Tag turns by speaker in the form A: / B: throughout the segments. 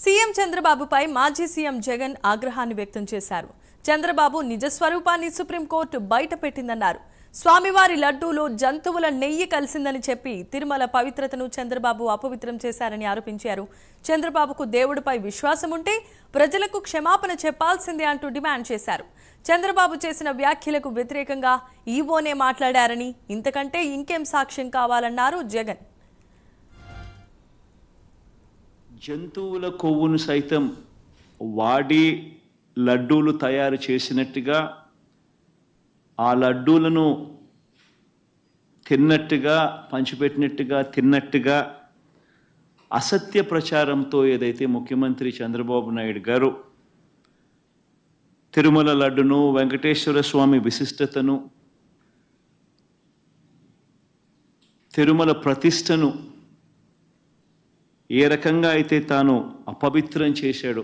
A: CM చంద్రబాబుపై మాజీ CM Jagan ఆగ్రహాన్ని వ్యక్తం చేశారు. చంద్రబాబు నిజ స్వరూపాన్ని సుప్రీంకోర్టు బయటపెట్టిందన్నారు. స్వామివారి లడ్డూలో జంతువుల నెయ్యి కలిసిందని చెప్పి తిరుమల పవిత్రతను చంద్రబాబు అపవిత్రం చేశారని ఆరోపించారు. చంద్రబాబుకు దేవుడిపై విశ్వాసం ఉంటే ప్రజలకు క్షమాపణ చెప్పాల్సిందే అంటూ డిమాండ్ చేశారు. చంద్రబాబు చేసిన వ్యాఖ్యలకు వ్యతిరేకంగా ఈవోనే మాట్లాడారని, ఇంతకంటే ఇంకేం సాక్ష్యం కావాలన్నారు జగన్.
B: జంతువుల కొవ్వును సైతం వాడి లడ్డూలు తయారు చేసినట్టుగా, ఆ లడ్డూలను తిన్నట్టుగా, పంచిపెట్టినట్టుగా, తిన్నట్టుగా అసత్య ప్రచారంతో ఏదైతే ముఖ్యమంత్రి చంద్రబాబు నాయుడు గారు తిరుమల లడ్డును, వెంకటేశ్వర స్వామి విశిష్టతను, తిరుమల ప్రతిష్టను ఏ రకంగా అయితే తాను అపవిత్రం చేశాడో,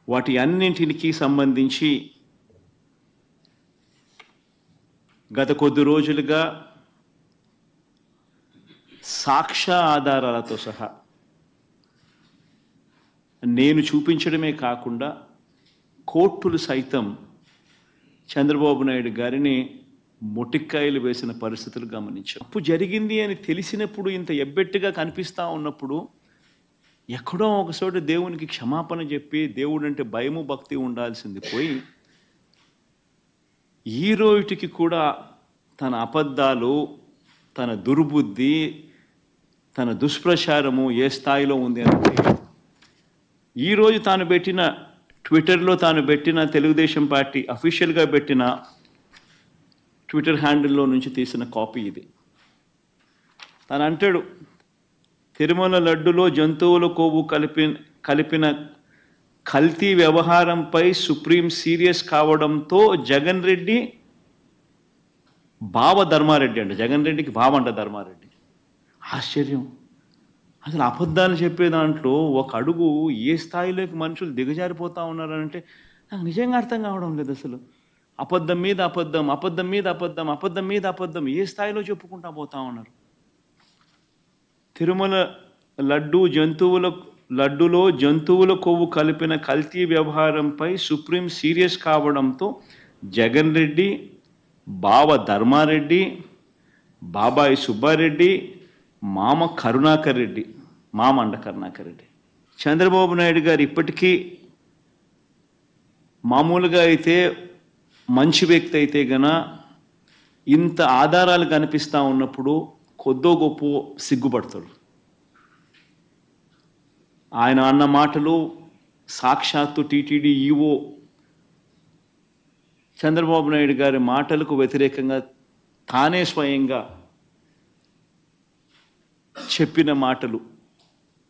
B: వాటి అన్నింటికి సంబంధించి గత కొద్ది రోజులుగా సాక్ష్య ఆధారాలతో సహా నేను చూపించడమే కాకుండా కోర్టులు సైతం చంద్రబాబు నాయుడు గారిని మొటిక్కాయలు వేసిన పరిస్థితులు గమనించాం. తప్పు జరిగింది అని తెలిసినప్పుడు, ఇంత ఎబ్బెట్టుగా కనిపిస్తూ ఉన్నప్పుడు ఎక్కడో ఒక చోట దేవునికి క్షమాపణ చెప్పి, దేవుడు అంటే భయము భక్తి ఉండాల్సింది పోయి, ఈ రోజుకి కూడా తన అబద్ధాలు, తన దుర్బుద్ధి, తన దుష్ప్రచారము ఏ స్థాయిలో ఉంది అంటే, ఈరోజు తాను పెట్టిన ట్విట్టర్లో తాను పెట్టిన తెలుగుదేశం పార్టీ అఫీషియల్గా పెట్టిన ట్విట్టర్ హ్యాండిల్లో నుంచి తీసిన కాపీ ఇది. తను అంటాడు, తిరుమల లడ్డులో జంతువుల కొవ్వు కలిపిన కల్తీ వ్యవహారంపై సుప్రీం సీరియస్ కావడంతో జగన్ రెడ్డి బావ ధర్మారెడ్డి అంట. జగన్ రెడ్డికి బావ అంట ధర్మారెడ్డి. ఆశ్చర్యం. అసలు అబద్ధాలు చెప్పే దాంట్లో ఒక అడుగు ఏ స్థాయిలోకి మనుషులు దిగజారిపోతూ ఉన్నారంటే నాకు నిజంగా అర్థం కావడం లేదు. అసలు అబద్ధం మీద అబద్ధం, అబద్ధం మీద అబద్ధం, అబద్ధం మీద అబద్ధం ఏ స్థాయిలో చెప్పుకుంటా పోతా ఉన్నారు. తిరుమల లడ్డులో జంతువుల కొవ్వు కలిపిన కల్తీ వ్యవహారంపై సుప్రీం సీరియస్ కావడంతో జగన్ రెడ్డి, బావ ధర్మారెడ్డి, బాబాయి సుబ్బారెడ్డి, మామ కరుణాకర్ రెడ్డి, మామండ కరుణాకర్ రెడ్డి, చంద్రబాబు నాయుడు గారు ఇప్పటికీ మామూలుగా అయితే మంచి వ్యక్తి అయితే గన ఇంత ఆధారాలు కనిపిస్తూ ఉన్నప్పుడు కొద్దో గొప్ప సిగ్గుపడతాడు. ఆయన అన్న మాటలు సాక్షాత్తు టీటీడీ ఈవో చంద్రబాబు నాయుడు గారి మాటలకు వ్యతిరేకంగా తానే స్వయంగా చెప్పిన మాటలు,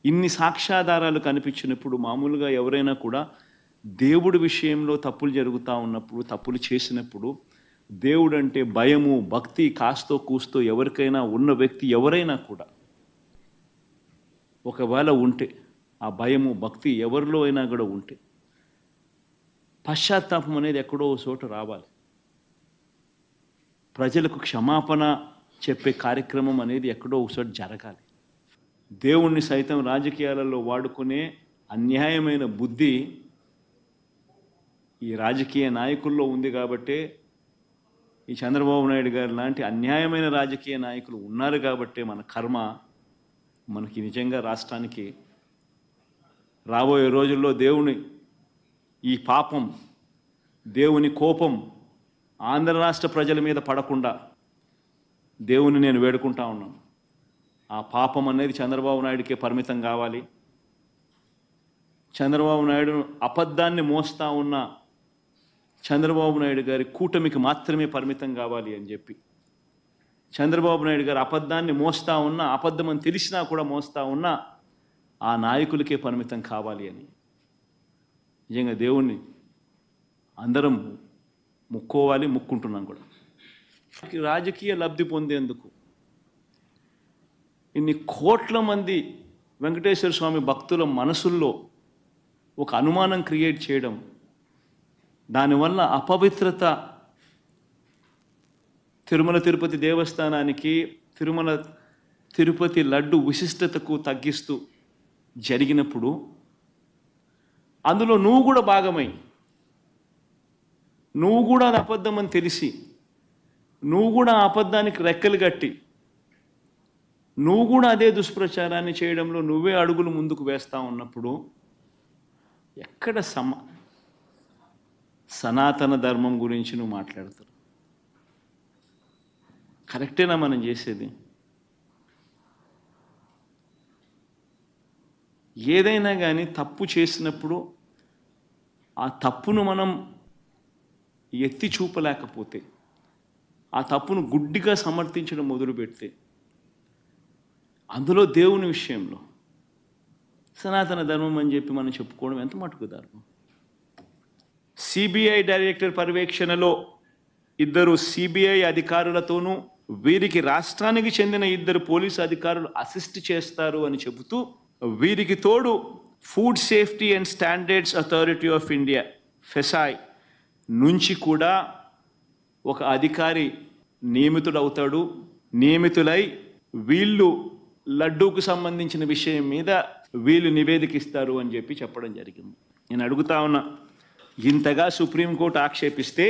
B: ఇన్ని సాక్ష్యాధారాలు కనిపించినప్పుడు మామూలుగా ఎవరైనా కూడా దేవుడి విషయంలో తప్పులు జరుగుతూ ఉన్నప్పుడు, తప్పులు చేసినప్పుడు, దేవుడు అంటే భయము భక్తి కాస్తో కూస్తో ఎవరికైనా ఉన్న వ్యక్తి ఎవరైనా కూడా ఒకవేళ ఉంటే, ఆ భయము భక్తి ఎవరిలో అయినా కూడా ఉంటే పశ్చాత్తాపం అనేది ఎక్కడో చోట రావాలి. ప్రజలకు క్షమాపణ చెప్పే కార్యక్రమం అనేది ఎక్కడో ఒకచోట జరగాలి. దేవుణ్ణి సైతం రాజకీయాలలో వాడుకునే అన్యాయమైన బుద్ధి ఈ రాజకీయ నాయకుల్లో ఉంది. కాబట్టే ఈ చంద్రబాబు నాయుడు గారు లాంటి అన్యాయమైన రాజకీయ నాయకులు ఉన్నారు. కాబట్టే మన కర్మ మనకి నిజంగా రాష్ట్రానికి రాబోయే రోజుల్లో దేవుని ఈ పాపం, దేవుని కోపం ఆంధ్ర రాష్ట్ర ప్రజల మీద పడకుండా దేవుని నేను వేడుకుంటా ఉన్నాను. ఆ పాపం అనేది చంద్రబాబు నాయుడికే పరిమితం కావాలి. చంద్రబాబు నాయుడు అబద్ధాన్ని మోస్తా ఉన్న చంద్రబాబు నాయుడు గారి కూటమికి మాత్రమే పరిమితం కావాలి అని చెప్పి, చంద్రబాబు నాయుడు గారు అబద్ధాన్ని మోస్తా ఉన్నా, అబద్ధం అని తెలిసినా కూడా మోస్తా ఉన్నా ఆ నాయకులకే పరిమితం కావాలి అని నిజంగా దేవుణ్ణి అందరం ముక్కోవాలి, ముక్కుంటున్నాం కూడా. రాజకీయ లబ్ధి పొందేందుకు ఇన్ని కోట్ల మంది వెంకటేశ్వర స్వామి భక్తుల మనసుల్లో ఒక అనుమానం క్రియేట్ చేయడం, దానివల్ల అపవిత్రత తిరుమల తిరుపతి దేవస్థానానికి, తిరుపతి లడ్డు విశిష్టతకు తగ్గిస్తూ జరిగినప్పుడు అందులో నువ్వు కూడా భాగమై, నువ్వు కూడా అది అబద్ధం అని తెలిసి, నువ్వు కూడా ఆ అబద్ధానికి రెక్కలు కట్టి, నువ్వు కూడా అదే దుష్ప్రచారాన్ని చేయడంలో నువ్వే అడుగులు ముందుకు వేస్తా ఉన్నప్పుడు ఎక్కడ సనాతన ధర్మం గురించి నువ్వు మాట్లాడతావు? కరెక్టేనా మనం చేసేది? ఏదైనా కానీ తప్పు చేసినప్పుడు ఆ తప్పును మనం ఎత్తి చూపలేకపోతే, ఆ తప్పును గుడ్డిగా సమర్థించడం మొదలుపెడితే, అందులో దేవుని విషయంలో సనాతన ధర్మం అని చెప్పి మనం చెప్పుకోవడం ఎంత మటుకు ధర్మం? సిబిఐ డైరెక్టర్ పర్యవేక్షణలో 2 సిబిఐ అధికారులతోనూ వీరికి రాష్ట్రానికి చెందిన 2 పోలీసు అధికారులు అసిస్ట్ చేస్తారు అని చెబుతూ, వీరికి తోడు food safety and standards authority of India FSSAI నుంచి కూడా ఒక అధికారి నియమితుడవుతాడు. నియమితులై వీళ్ళు లడ్డూకు సంబంధించిన విషయం మీద వీళ్ళు నివేదిక ఇస్తారు అని చెప్పి చెప్పడం జరిగింది. నేను అడుగుతా ఉన్నా, ఇంతగా సుప్రీంకోర్టు ఆక్షేపిస్తే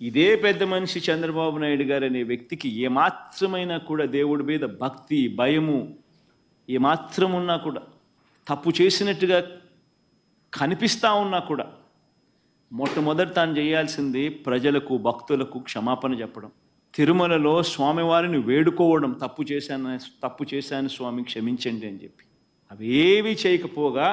B: ఇదే పెద్ద మనిషి చంద్రబాబు నాయుడు గారు అనే వ్యక్తికి ఏమాత్రమైనా కూడా దేవుడి మీద భక్తి, భయము ఏమాత్రం ఉన్నా కూడా, తప్పు చేసినట్టుగా కనిపిస్తూ ఉన్నా కూడా, మొట్టమొదటి తాను చేయాల్సింది ప్రజలకు, భక్తులకు క్షమాపణ చెప్పడం, తిరుమలలో స్వామివారిని వేడుకోవడం, తప్పు చేశాను స్వామి క్షమించండి అని చెప్పి. అవేవి చేయకపోగా